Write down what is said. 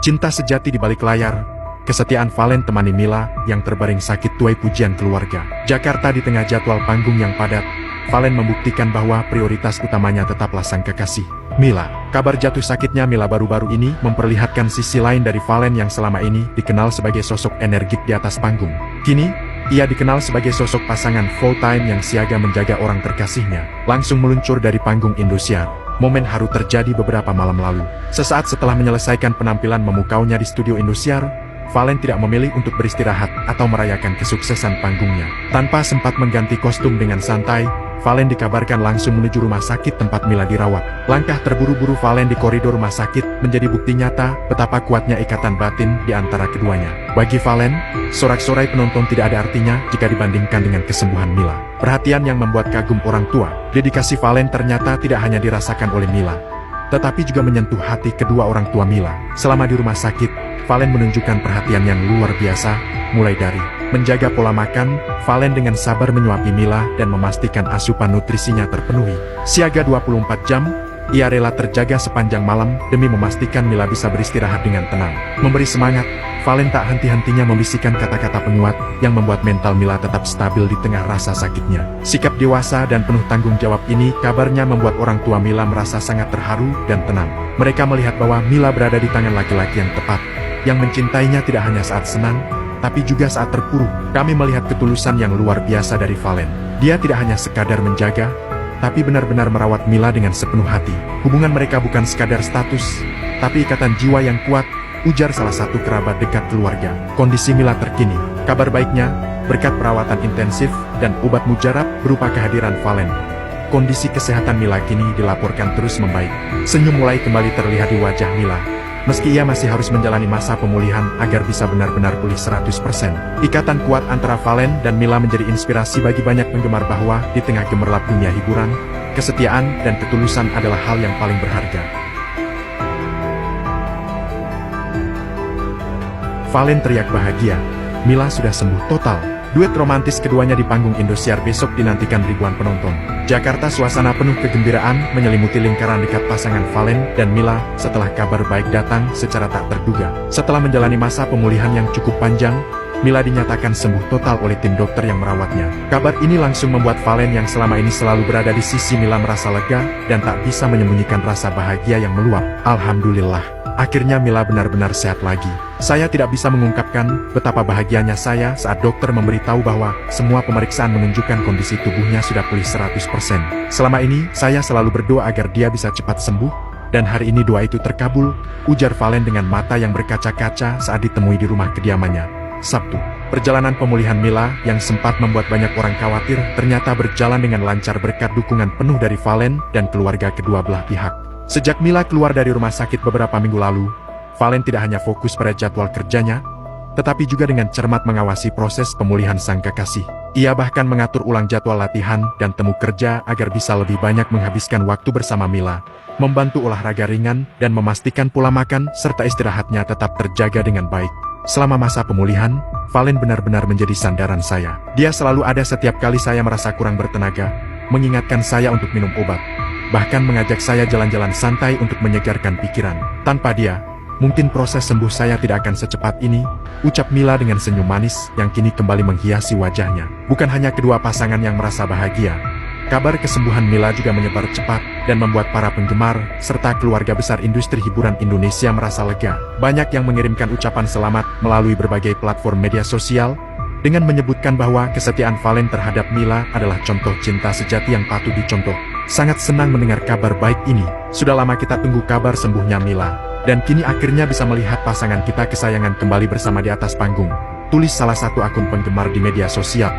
Cinta sejati di balik layar. Kesetiaan Valen temani Mila yang terbaring sakit tuai pujian keluarga. Jakarta di tengah jadwal panggung yang padat, Valen membuktikan bahwa prioritas utamanya tetaplah sang kekasih, Mila. Kabar jatuh sakitnya Mila baru-baru ini memperlihatkan sisi lain dari Valen yang selama ini dikenal sebagai sosok energik di atas panggung. Kini, ia dikenal sebagai sosok pasangan full-time yang siaga menjaga orang terkasihnya. Langsung meluncur dari panggung Indosiar. Momen haru terjadi beberapa malam lalu. Sesaat setelah menyelesaikan penampilan memukaunya di studio Indosiar, Valen tidak memilih untuk beristirahat atau merayakan kesuksesan panggungnya. Tanpa sempat mengganti kostum dengan santai, Valen dikabarkan langsung menuju rumah sakit tempat Mila dirawat. Langkah terburu-buru Valen di koridor rumah sakit menjadi bukti nyata betapa kuatnya ikatan batin di antara keduanya. Bagi Valen, sorak-sorai penonton tidak ada artinya jika dibandingkan dengan kesembuhan Mila. Perhatian yang membuat kagum orang tua, dedikasi Valen ternyata tidak hanya dirasakan oleh Mila, tetapi juga menyentuh hati kedua orang tua Mila. Selama di rumah sakit, Valen menunjukkan perhatian yang luar biasa, mulai dari menjaga pola makan. Valen dengan sabar menyuapi Mila dan memastikan asupan nutrisinya terpenuhi. Siaga 24 jam, ia rela terjaga sepanjang malam demi memastikan Mila bisa beristirahat dengan tenang. Memberi semangat, Valen tak henti-hentinya membisikkan kata-kata penguat yang membuat mental Mila tetap stabil di tengah rasa sakitnya. Sikap dewasa dan penuh tanggung jawab ini kabarnya membuat orang tua Mila merasa sangat terharu dan tenang. Mereka melihat bahwa Mila berada di tangan laki-laki yang tepat, yang mencintainya tidak hanya saat senang, tapi juga saat terpuruk. Kami melihat ketulusan yang luar biasa dari Valen. Dia tidak hanya sekadar menjaga, tapi benar-benar merawat Mila dengan sepenuh hati. Hubungan mereka bukan sekadar status, tapi ikatan jiwa yang kuat, ujar salah satu kerabat dekat keluarga. Kondisi Mila terkini. Kabar baiknya, berkat perawatan intensif dan obat mujarab berupa kehadiran Valen, kondisi kesehatan Mila kini dilaporkan terus membaik. Senyum mulai kembali terlihat di wajah Mila. Meski ia masih harus menjalani masa pemulihan agar bisa benar-benar pulih 100%. Ikatan kuat antara Valen dan Mila menjadi inspirasi bagi banyak penggemar bahwa di tengah gemerlap dunia hiburan, kesetiaan dan ketulusan adalah hal yang paling berharga. Valen teriak bahagia. Mila sudah sembuh total. Duet romantis keduanya di panggung Indosiar besok dinantikan ribuan penonton. Jakarta suasana penuh kegembiraan menyelimuti lingkaran dekat pasangan Valen dan Mila setelah kabar baik datang secara tak terduga. Setelah menjalani masa pemulihan yang cukup panjang, Mila dinyatakan sembuh total oleh tim dokter yang merawatnya. Kabar ini langsung membuat Valen yang selama ini selalu berada di sisi Mila merasa lega dan tak bisa menyembunyikan rasa bahagia yang meluap. Alhamdulillah, akhirnya Mila benar-benar sehat lagi. Saya tidak bisa mengungkapkan betapa bahagianya saya saat dokter memberitahu bahwa semua pemeriksaan menunjukkan kondisi tubuhnya sudah pulih 100%. Selama ini, saya selalu berdoa agar dia bisa cepat sembuh, dan hari ini doa itu terkabul, ujar Valen dengan mata yang berkaca-kaca saat ditemui di rumah kediamannya, Sabtu. Perjalanan pemulihan Mila yang sempat membuat banyak orang khawatir ternyata berjalan dengan lancar berkat dukungan penuh dari Valen dan keluarga kedua belah pihak. Sejak Mila keluar dari rumah sakit beberapa minggu lalu, Valen tidak hanya fokus pada jadwal kerjanya, tetapi juga dengan cermat mengawasi proses pemulihan sang kekasih. Ia bahkan mengatur ulang jadwal latihan dan temu kerja agar bisa lebih banyak menghabiskan waktu bersama Mila, membantu olahraga ringan dan memastikan pola makan serta istirahatnya tetap terjaga dengan baik. Selama masa pemulihan, Valen benar-benar menjadi sandaran saya. Dia selalu ada setiap kali saya merasa kurang bertenaga, mengingatkan saya untuk minum obat, bahkan mengajak saya jalan-jalan santai untuk menyegarkan pikiran. Tanpa dia, mungkin proses sembuh saya tidak akan secepat ini, ucap Mila dengan senyum manis yang kini kembali menghiasi wajahnya. Bukan hanya kedua pasangan yang merasa bahagia, kabar kesembuhan Mila juga menyebar cepat dan membuat para penggemar serta keluarga besar industri hiburan Indonesia merasa lega. Banyak yang mengirimkan ucapan selamat melalui berbagai platform media sosial dengan menyebutkan bahwa kesetiaan Valen terhadap Mila adalah contoh cinta sejati yang patut dicontoh. Sangat senang mendengar kabar baik ini. Sudah lama kita tunggu kabar sembuhnya Mila, dan kini akhirnya bisa melihat pasangan kita kesayangan kembali bersama di atas panggung, tulis salah satu akun penggemar di media sosial.